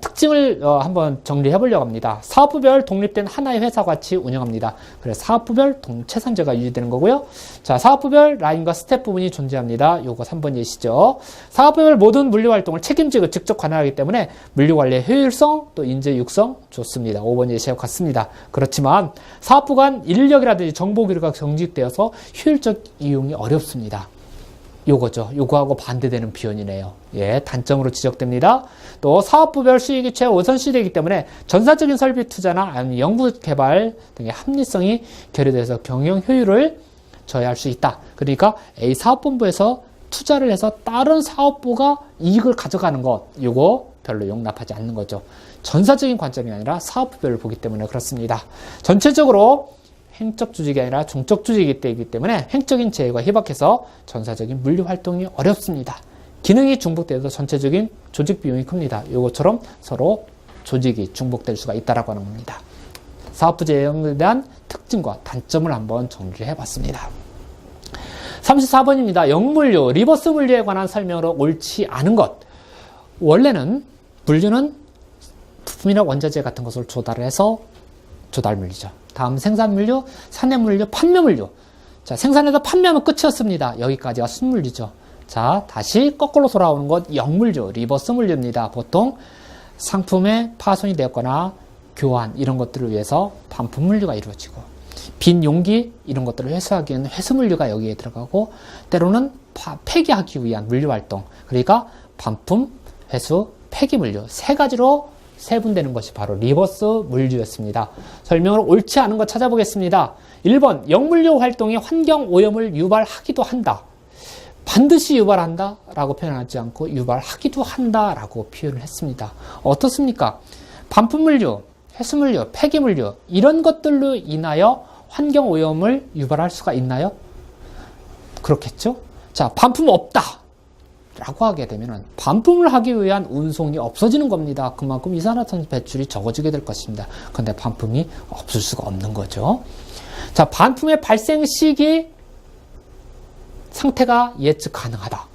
특징을 한번 정리해 보려고 합니다. 사업부별 독립된 하나의 회사 같이 운영합니다. 그래서 사업부별 동체산제가 유지되는 거고요. 자, 사업부별 라인과 스텝 부분이 존재합니다. 요거 3번 예시죠. 사업부별 모든 물류 활동을 책임지고 직접 관할하기 때문에 물류 관리의 효율성 또 인재 육성 좋습니다. 5번 예시와 같습니다. 그렇지만 사업부 간 인력이라든지 정보 교류가 경직되어서 효율적 이용이 어렵습니다. 요거죠. 요거하고 반대되는 표현이네요. 예, 단점으로 지적됩니다. 또 사업부별 수익이 최우선시되기 때문에 전사적인 설비 투자나 아니면 연구 개발 등의 합리성이 결여돼서 경영 효율을 저해할 수 있다. 그러니까 A 사업본부에서 투자를 해서 다른 사업부가 이익을 가져가는 것, 요거 별로 용납하지 않는 거죠. 전사적인 관점이 아니라 사업부별로 보기 때문에 그렇습니다. 전체적으로 행적 조직이 아니라 종적 조직이기 때문에 행적인 제휴가 희박해서 전사적인 물류 활동이 어렵습니다. 기능이 중복되어서 전체적인 조직 비용이 큽니다. 이것처럼 서로 조직이 중복될 수가 있다라고 하는 겁니다. 사업부 제형에 대한 특징과 단점을 한번 정리를 해봤습니다. 34번입니다. 역물류, 리버스 물류에 관한 설명으로 옳지 않은 것. 원래는 물류는 부품이나 원자재 같은 것을 조달을 해서 조달물류죠. 다음 생산물류, 산해물류, 판매물류. 자, 생산해서 판매하면 끝이었습니다. 여기까지가 순물류죠. 자, 다시 거꾸로 돌아오는 것 역물류, 리버스 물류입니다. 보통 상품의 파손이 되었거나 교환 이런 것들을 위해서 반품 물류가 이루어지고 빈 용기 이런 것들을 회수하기 위한 회수물류가 여기에 들어가고 때로는 폐기하기 위한 물류활동 그러니까 반품, 회수, 폐기물류 세 가지로 세분되는 것이 바로 리버스 물류였습니다. 설명을 옳지 않은 것 찾아보겠습니다. 1번 역물류 활동이 환경 오염을 유발하기도 한다. 반드시 유발한다 라고 표현하지 않고 유발하기도 한다 라고 표현을 했습니다. 어떻습니까? 반품물류, 회수물류, 폐기물류 이런 것들로 인하여 환경 오염을 유발할 수가 있나요? 그렇겠죠? 자, 반품 없다 라고 하게 되면 반품을 하기 위한 운송이 없어지는 겁니다. 그만큼 이산화탄소 배출이 적어지게 될 것입니다. 그런데 반품이 없을 수가 없는 거죠. 자, 반품의 발생 시기 상태가 예측 가능하다.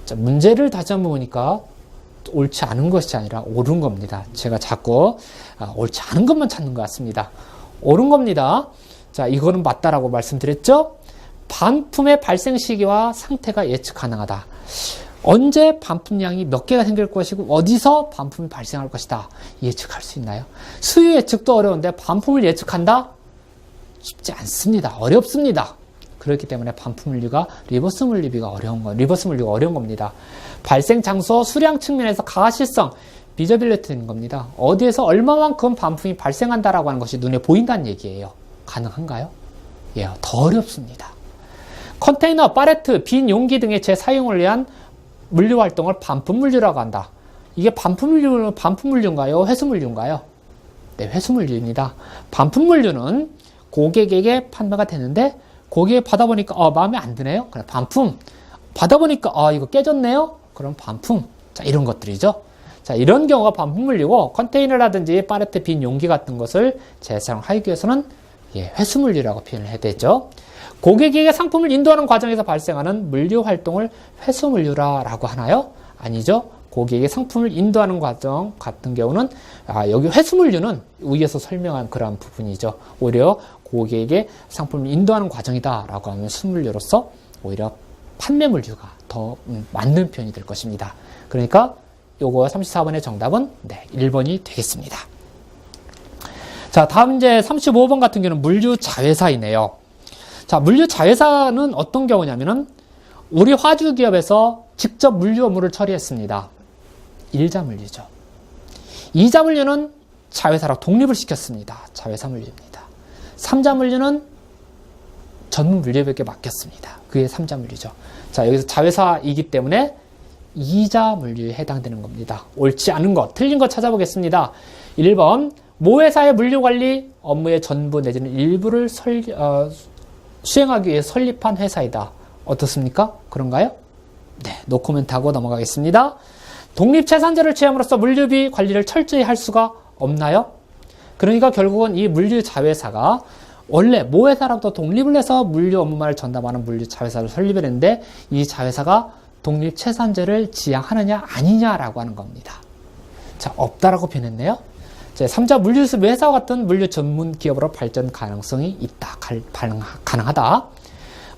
자, 문제를 다시 한번 보니까 옳지 않은 것이 아니라 옳은 겁니다. 제가 자꾸 옳지 않은 것만 찾는 것 같습니다. 옳은 겁니다. 자, 이거는 맞다라고 말씀드렸죠? 반품의 발생 시기와 상태가 예측 가능하다. 언제 반품량이 몇 개가 생길 것이고 어디서 반품이 발생할 것이다. 예측할 수 있나요? 수요 예측도 어려운데 반품을 예측한다? 쉽지 않습니다. 어렵습니다. 그렇기 때문에 반품 물류가 리버스 물류가 어려운 겁니다. 발생 장소, 수량 측면에서 가시성, 비저빌리티인 겁니다. 어디에서 얼마만큼 반품이 발생한다라고 하는 것이 눈에 보인다는 얘기예요. 가능한가요? 예, 더 어렵습니다. 컨테이너, 팔레트, 빈 용기 등의 재사용을 위한 물류 활동을 반품 물류라고 한다. 이게 반품 물류인가요? 회수 물류인가요? 네, 회수 물류입니다. 반품 물류는 고객에게 판매가 되는데 고객이 받아보니까 마음에 안 드네요. 그래, 반품. 받아보니까 이거 깨졌네요. 그럼 반품. 자, 이런 것들이죠. 자, 이런 경우가 반품 물류고, 컨테이너라든지 팔레트, 빈 용기 같은 것을 재사용하기 위해서는 회수 물류라고 표현을 해야 되죠. 고객에게 상품을 인도하는 과정에서 발생하는 물류 활동을 회수 물류라고 하나요? 아니죠. 고객에게 상품을 인도하는 과정 같은 경우는 여기 회수 물류는 위에서 설명한 그러한 부분이죠. 오히려 고객에게 상품을 인도하는 과정이다라고 하면 수물류로서 오히려 판매 물류가 더 맞는 표현이 될 것입니다. 그러니까 요거 34번의 정답은 1번이 되겠습니다. 자, 다음 이제 35번 같은 경우는 물류 자회사이네요. 자, 물류 자회사는 어떤 경우냐면은 우리 화주 기업에서 직접 물류 업무를 처리했습니다. 1자 물류죠. 2자 물류는 자회사로 독립을 시켰습니다. 자회사 물류입니다. 3자 물류는 전문 물류업에게 맡겼습니다. 그게 3자 물류죠. 자, 여기서 자회사이기 때문에 2자 물류에 해당되는 겁니다. 옳지 않은 것, 틀린 것 찾아보겠습니다. 1번, 모회사의 물류관리 업무의 전부 내지는 일부를 수행하기 위해 설립한 회사이다. 어떻습니까? 그런가요? 네, 노코멘트하고 넘어가겠습니다. 독립채산제를 취함으로써 물류비 관리를 철저히 할 수가 없나요? 그러니까 결국은 이 물류자회사가 원래 모회사로부터 독립을 해서 물류 업무만을 전담하는 물류자회사를 설립을 했는데 이 자회사가 독립채산제를 지향하느냐 아니냐라고 하는 겁니다. 자, 없다라고 표현했네요. 제 3자 물류수배 회사와 같은 물류 전문 기업으로 발전 가능성이 있다. 가능하다.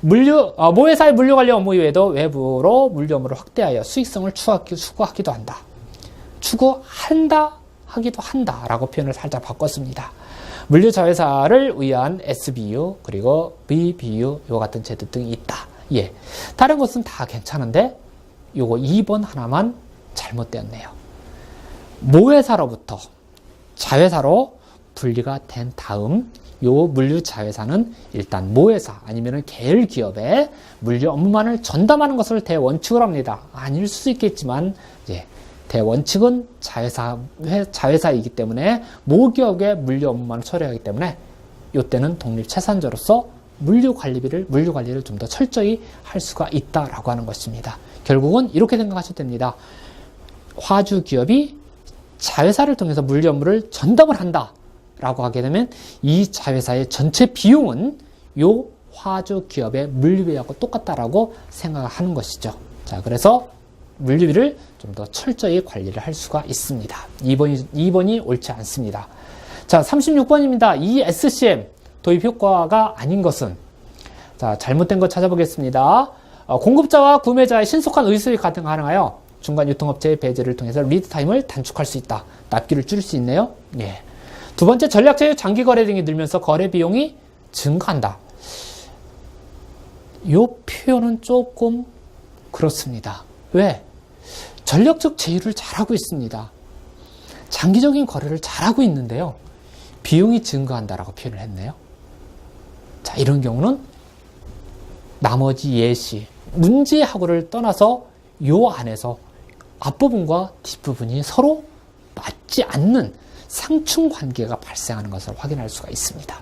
모회사의 물류 관리 업무 외에도 외부로 물류 업무를 확대하여 수익성을 추구하기도 한다. 하기도 한다라고 표현을 살짝 바꿨습니다. 물류 자회사를 위한 SBU 그리고 VBU 요 같은 제도 등이 있다. 예. 다른 것은 다 괜찮은데 요거 2번 하나만 잘못되었네요. 모회사로부터 자회사로 분리가 된 다음 요 물류 자회사는 일단 모회사 아니면은 계열 기업에 물류 업무만을 전담하는 것을 대원칙으로 합니다. 아닐 수 있겠지만 대원칙은 자회사이기 때문에 모기업의 물류 업무만을 처리하기 때문에 이때는 독립채산자로서 물류 관리를 좀 더 철저히 할 수가 있다라고 하는 것입니다. 결국은 이렇게 생각하셔도 됩니다. 화주 기업이 자회사를 통해서 물류 업무를 전담을 한다라고 하게 되면 이 자회사의 전체 비용은 요 화주 기업의 물류비하고 똑같다라고 생각하는 것이죠. 자, 그래서 물류비를 좀 더 철저히 관리를 할 수가 있습니다. 2번이 옳지 않습니다. 자, 36번입니다. 이 SCM 도입 효과가 아닌 것은 자, 잘못된 것 찾아보겠습니다. 공급자와 구매자의 신속한 의수이 가능하여 중간 유통업체의 배제를 통해서 리드타임을 단축할 수 있다. 납기를 줄일 수 있네요. 예. 두 번째, 전략 제휴 장기 거래 등이 늘면서 거래 비용이 증가한다. 이 표현은 조금 그렇습니다. 왜? 전략적 제휴를 잘하고 있습니다. 장기적인 거래를 잘하고 있는데요. 비용이 증가한다라고 표현을 했네요. 자, 이런 경우는 나머지 예시, 문제하고를 떠나서 요 안에서 앞부분과 뒷부분이 서로 맞지 않는 상충 관계가 발생하는 것을 확인할 수가 있습니다.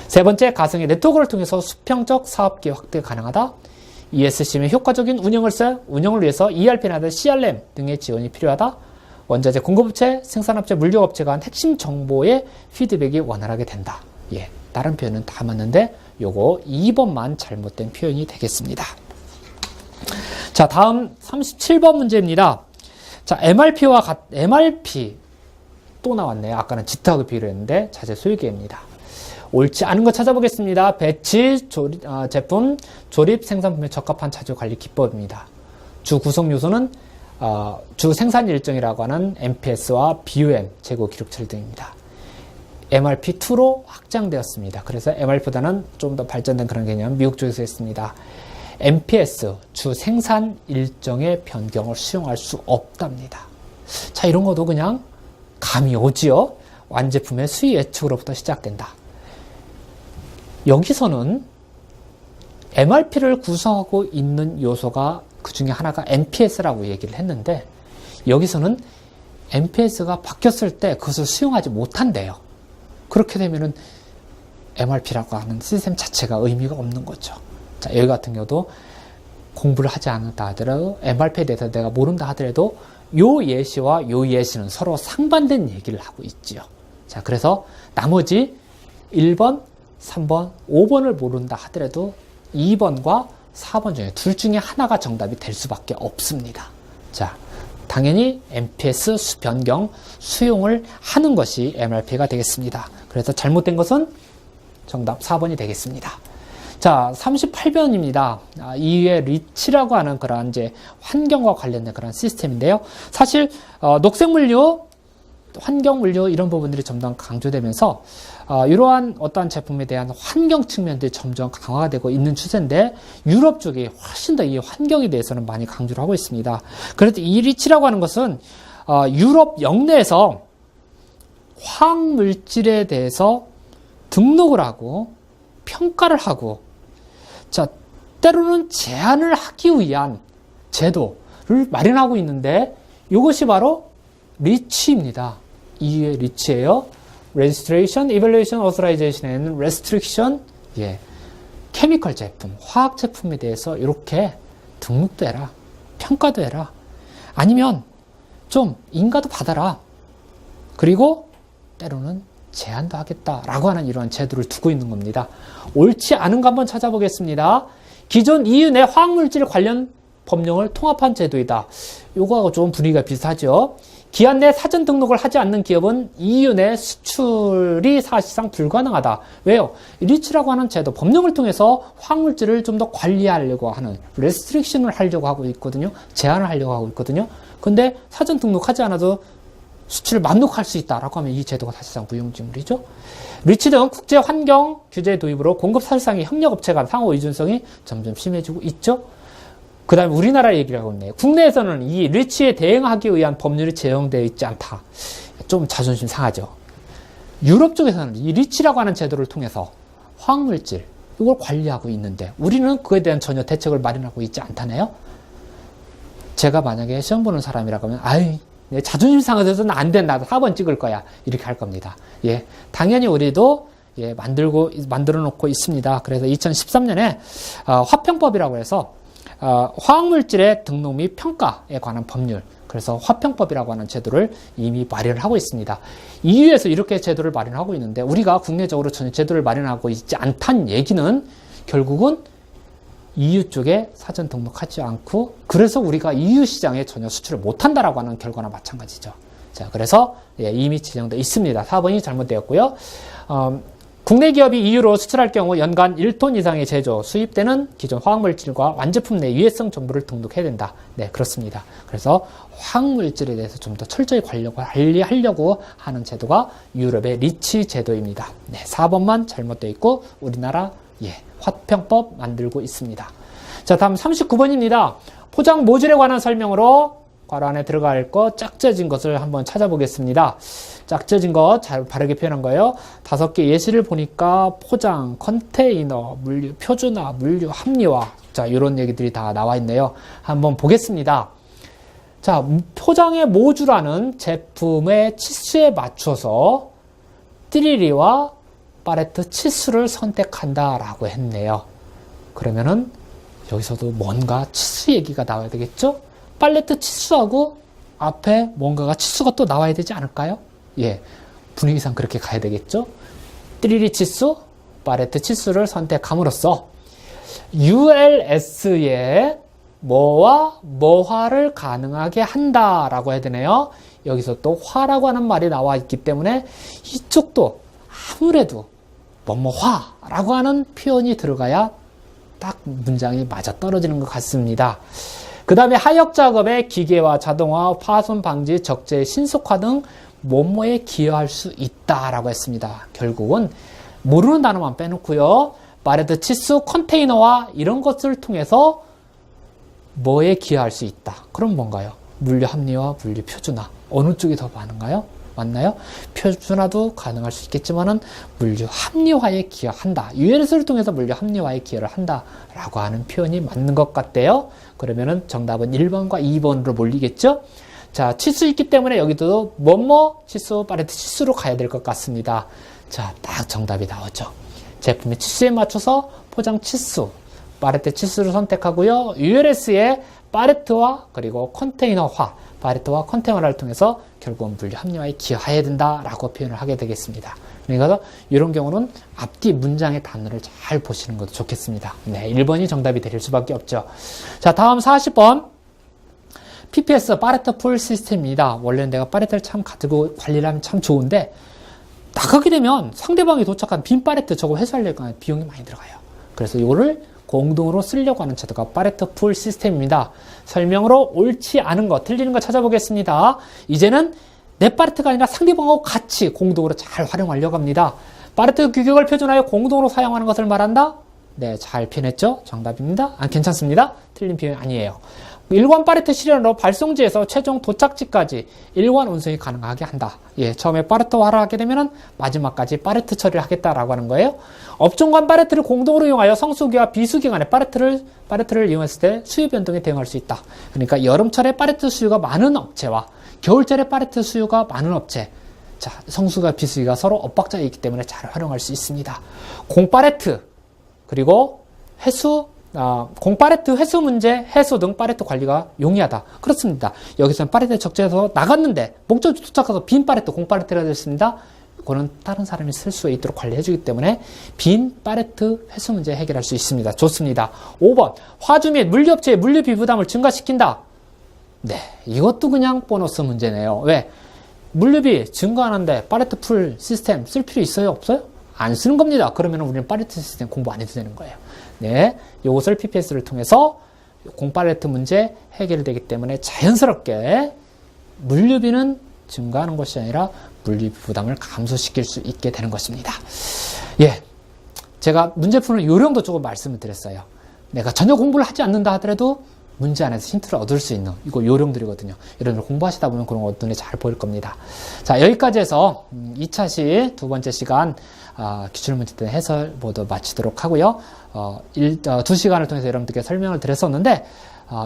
세 번째, 가성의 네트워크를 통해서 수평적 사업계 확대 가능하다. ESCM의 효과적인 운영을 위해서 ERP나 CRM 등의 지원이 필요하다. 원자재 공급업체, 생산업체, 물류업체 간 핵심 정보의 피드백이 원활하게 된다. 예, 다른 표현은 다 맞는데 요거 2번만 잘못된 표현이 되겠습니다. 자, 다음 37번 문제입니다. 자, MRP 또 나왔네요. 아까는 지트하고 비교를 했는데 자재 소유계입니다. 옳지 않은 거 찾아보겠습니다. 배치, 제품, 조립, 생산품에 적합한 자재 관리 기법입니다. 주 구성 요소는 주 생산 일정이라고 하는 MPS와 BOM, 재고 기록 처리 등입니다. MRP2로 확장되었습니다. 그래서 MRP보다는 좀 더 발전된 그런 개념 미국 쪽에서 했습니다. MPS, 주 생산 일정의 변경을 수용할 수 없답니다. 자, 이런 것도 그냥 감이 오지요. 완제품의 수위 예측으로부터 시작된다. 여기서는 MRP를 구성하고 있는 요소가 그 중에 하나가 NPS라고 얘기를 했는데 여기서는 NPS가 바뀌었을 때 그것을 수용하지 못한대요. 그렇게 되면은 MRP라고 하는 시스템 자체가 의미가 없는 거죠. 자, 여기 같은 경우도 공부를 하지 않았다 하더라도 MRP에 대해서 내가 모른다 하더라도 요 예시와 요 예시는 서로 상반된 얘기를 하고 있지요. 자, 그래서 나머지 1번, 3번, 5번을 모른다 하더라도 2번과 4번 중에 둘 중에 하나가 정답이 될 수밖에 없습니다. 자, 당연히 MPS 변경, 수용을 하는 것이 MRP가 되겠습니다. 그래서 잘못된 것은 정답 4번이 되겠습니다. 자, 38번입니다. 이외에 리치라고 하는 그런 이제 환경과 관련된 그런 시스템인데요. 사실 녹색물류, 환경물류 이런 부분들이 점점 강조되면서 이러한 어떠한 제품에 대한 환경 측면들이 점점 강화가 되고 있는 추세인데 유럽 쪽이 훨씬 더 이 환경에 대해서는 많이 강조를 하고 있습니다. 그래서 이 리치라고 하는 것은 유럽 영내에서 화학물질에 대해서 등록을 하고 평가를 하고 자, 때로는 제한을 하기 위한 제도를 마련하고 있는데 이것이 바로 리치입니다. EU의 리치예요. Registration, Evaluation, Authorization and Restriction. 예. 케미컬 제품, 화학 제품에 대해서 이렇게 등록도 해라. 평가도 해라. 아니면 좀 인가도 받아라. 그리고 때로는 제한도 하겠다라고 하는 이러한 제도를 두고 있는 겁니다. 옳지 않은 거 한번 찾아보겠습니다. 기존 EU 내 화학물질 관련 법령을 통합한 제도이다. 요거하고 좀 분위기가 비슷하죠. 기한 내 사전 등록을 하지 않는 기업은 EU 내 수출이 사실상 불가능하다. 왜요? 리치라고 하는 제도, 법령을 통해서 화학물질을 좀 더 관리하려고 하는 레스트릭션을 하려고 하고 있거든요. 제한을 하려고 하고 있거든요. 근데 사전 등록하지 않아도 수출을 만족할 수 있다라고 하면 이 제도가 사실상 무용지물이죠. 리치 등 국제 환경 규제 도입으로 공급 사실상의 협력업체 간 상호 의존성이 점점 심해지고 있죠. 그 다음에 우리나라 얘기를 하고 있네요. 국내에서는 이 리치에 대응하기 위한 법률이 제정되어 있지 않다. 좀 자존심 상하죠. 유럽 쪽에서는 이 리치라고 하는 제도를 통해서 화학물질 이걸 관리하고 있는데 우리는 그에 대한 전혀 대책을 마련하고 있지 않다네요. 제가 만약에 시험 보는 사람이라고 하면 아이 내 자존심 상해서는 안 된다. 4번 찍을 거야. 이렇게 할 겁니다. 예, 당연히 우리도 예, 만들어 놓고 있습니다. 그래서 2013년에 화평법이라고 해서 화학물질의 등록 및 평가에 관한 법률, 그래서 화평법이라고 하는 제도를 이미 마련을 하고 있습니다. EU에서 이렇게 제도를 마련하고 있는데 우리가 국내적으로 전혀 제도를 마련하고 있지 않다는 얘기는 결국은 EU 쪽에 사전 등록하지 않고 그래서 우리가 EU 시장에 전혀 수출을 못한다라고 하는 결과나 마찬가지죠. 자, 그래서 예, 이미 지정되어 있습니다. 4번이 잘못되었고요. 국내 기업이 EU로 수출할 경우 연간 1톤 이상의 제조, 수입되는 기존 화학물질과 완제품 내 유해성 정보를 등록해야 된다. 네, 그렇습니다. 그래서 화학물질에 대해서 좀 더 철저히 관리하려고 하는 제도가 유럽의 리치 제도입니다. 네, 4번만 잘못되어 있고 우리나라 예, 화평법 만들고 있습니다. 자, 다음 39번입니다. 포장 모듈에 관한 설명으로 괄호 안에 들어갈 것, 짝져진 것을 한번 찾아보겠습니다. 짝져진 것 잘 바르게 표현한 거예요. 5개 예시를 보니까 포장, 컨테이너, 물류, 표준화, 물류, 합리화. 자, 이런 얘기들이 다 나와 있네요. 한번 보겠습니다. 자, 포장의 모듈라는 제품의 치수에 맞춰서 띠리리와 팔레트 치수를 선택한다라고 했네요. 그러면은 여기서도 뭔가 치수 얘기가 나와야 되겠죠? 팔레트 치수하고 앞에 뭔가가 치수가 또 나와야 되지 않을까요? 예, 분위기상 그렇게 가야 되겠죠? 띠리리 치수, 팔레트 치수를 선택함으로써 ULS에 뭐와 뭐화를 가능하게 한다라고 해야 되네요. 여기서 또 화라고 하는 말이 나와 있기 때문에 이쪽도 아무래도 뭐뭐화라고 하는 표현이 들어가야 딱 문장이 맞아 떨어지는 것 같습니다. 그 다음에 하역 작업의 기계화, 자동화, 파손 방지, 적재, 신속화 등 뭐뭐에 기여할 수 있다라고 했습니다. 결국은 모르는 단어만 빼놓고요. 말해도 치수, 컨테이너와 이런 것을 통해서 뭐에 기여할 수 있다. 그럼 뭔가요? 물류 합리화, 물류 표준화. 어느 쪽이 더 많은가요? 맞나요? 표준화도 가능할 수 있겠지만은 물류 합리화에 기여한다. ULS를 통해서 물류 합리화에 기여를 한다라고 하는 표현이 맞는 것 같대요. 그러면은 정답은 1번과 2번으로 몰리겠죠? 자, 치수 있기 때문에 여기도 뭐뭐 치수, 파레토 치수로 가야 될 것 같습니다. 자, 딱 정답이 나오죠. 제품의 치수에 맞춰서 포장 치수, 파레토 치수를 선택하고요. ULS의 파레토와 그리고 컨테이너화, 파레토와 컨테이너화를 통해서 결국은 물류 합리화에 기여해야 된다라고 표현을 하게 되겠습니다. 그러니까 이런 경우는 앞뒤 문장의 단어를 잘 보시는 것도 좋겠습니다. 네, 1번이 정답이 될 수밖에 없죠. 자, 다음 40번. PPS, 파레토 풀 시스템입니다. 원래는 내가 파레토를 참 가지고 관리를 하면 참 좋은데 나가게 되면 상대방이 도착한 빈 파레토 저거 회수하려고 하면 비용이 많이 들어가요. 그래서 이거를 공동으로 쓰려고 하는 제도가 파레토 풀 시스템입니다. 설명으로 옳지 않은 거, 틀리는 거 찾아보겠습니다. 이제는 내 파레토가 아니라 상대방하고 같이 공동으로 잘 활용하려고 합니다. 파레토 규격을 표준하여 공동으로 사용하는 것을 말한다? 네, 잘 표현했죠? 정답입니다. 괜찮습니다. 틀린 표현 아니에요. 일관 파레토 실현으로 발송지에서 최종 도착지까지 일관 운송이 가능하게 한다. 예, 처음에 파레토화를 하게 되면은 마지막까지 파레토 처리를 하겠다라고 하는 거예요. 업종 간 파레토를 공동으로 이용하여 성수기와 비수기 간의 파레토를 이용했을 때 수요 변동에 대응할 수 있다. 그러니까 여름철에 파레토 수요가 많은 업체와 겨울철에 파레토 수요가 많은 업체. 자, 성수기와 비수기가 서로 엇박자에 있기 때문에 잘 활용할 수 있습니다. 공파레토 그리고 회수 공파레토 회수 문제, 해소 등 파레토 관리가 용이하다. 그렇습니다. 여기서는 파레토 적재해서 나갔는데 목적지 도착해서 빈 파레토, 공파레토가 됐습니다. 그거는 다른 사람이 쓸 수 있도록 관리해주기 때문에 빈 파레토 회수 문제 해결할 수 있습니다. 좋습니다. 5번. 화주 및 물류업체의 물류비 부담을 증가시킨다. 네, 이것도 그냥 보너스 문제네요. 왜? 물류비 증가하는데 파레토 풀 시스템 쓸 필요 있어요? 없어요? 안 쓰는 겁니다. 그러면 우리는 파레토 시스템 공부 안 해도 되는 거예요. 네, 이것을 PPS를 통해서 공파레토 문제 해결되기 때문에 자연스럽게 물류비는 증가하는 것이 아니라 물류비 부담을 감소시킬 수 있게 되는 것입니다. 예, 제가 문제 푸는 요령도 조금 말씀을 드렸어요. 내가 전혀 공부를 하지 않는다 하더라도 문제 안에서 힌트를 얻을 수 있는 이거 요령들이거든요. 이런 걸 공부하시다 보면 그런 거 눈에 잘 보일 겁니다. 자, 여기까지 해서 2차 시 두 번째 시간 기출문제 때 해설 모두 마치도록 하고요. 2시간을 통해서 여러분들께 설명을 드렸었는데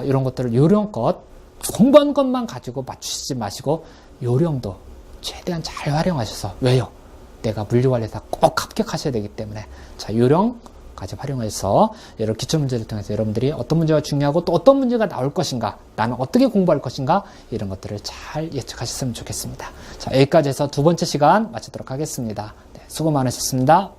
이런 것들을 요령껏 공부한 것만 가지고 맞추시지 마시고 요령도 최대한 잘 활용하셔서 왜요? 내가 물류관리사 꼭 합격하셔야 되기 때문에 자, 요령까지 활용해서 여러 기출문제를 통해서 여러분들이 어떤 문제가 중요하고 또 어떤 문제가 나올 것인가 나는 어떻게 공부할 것인가 이런 것들을 잘 예측하셨으면 좋겠습니다. 자, 여기까지 해서 두 번째 시간 마치도록 하겠습니다. 네, 수고 많으셨습니다.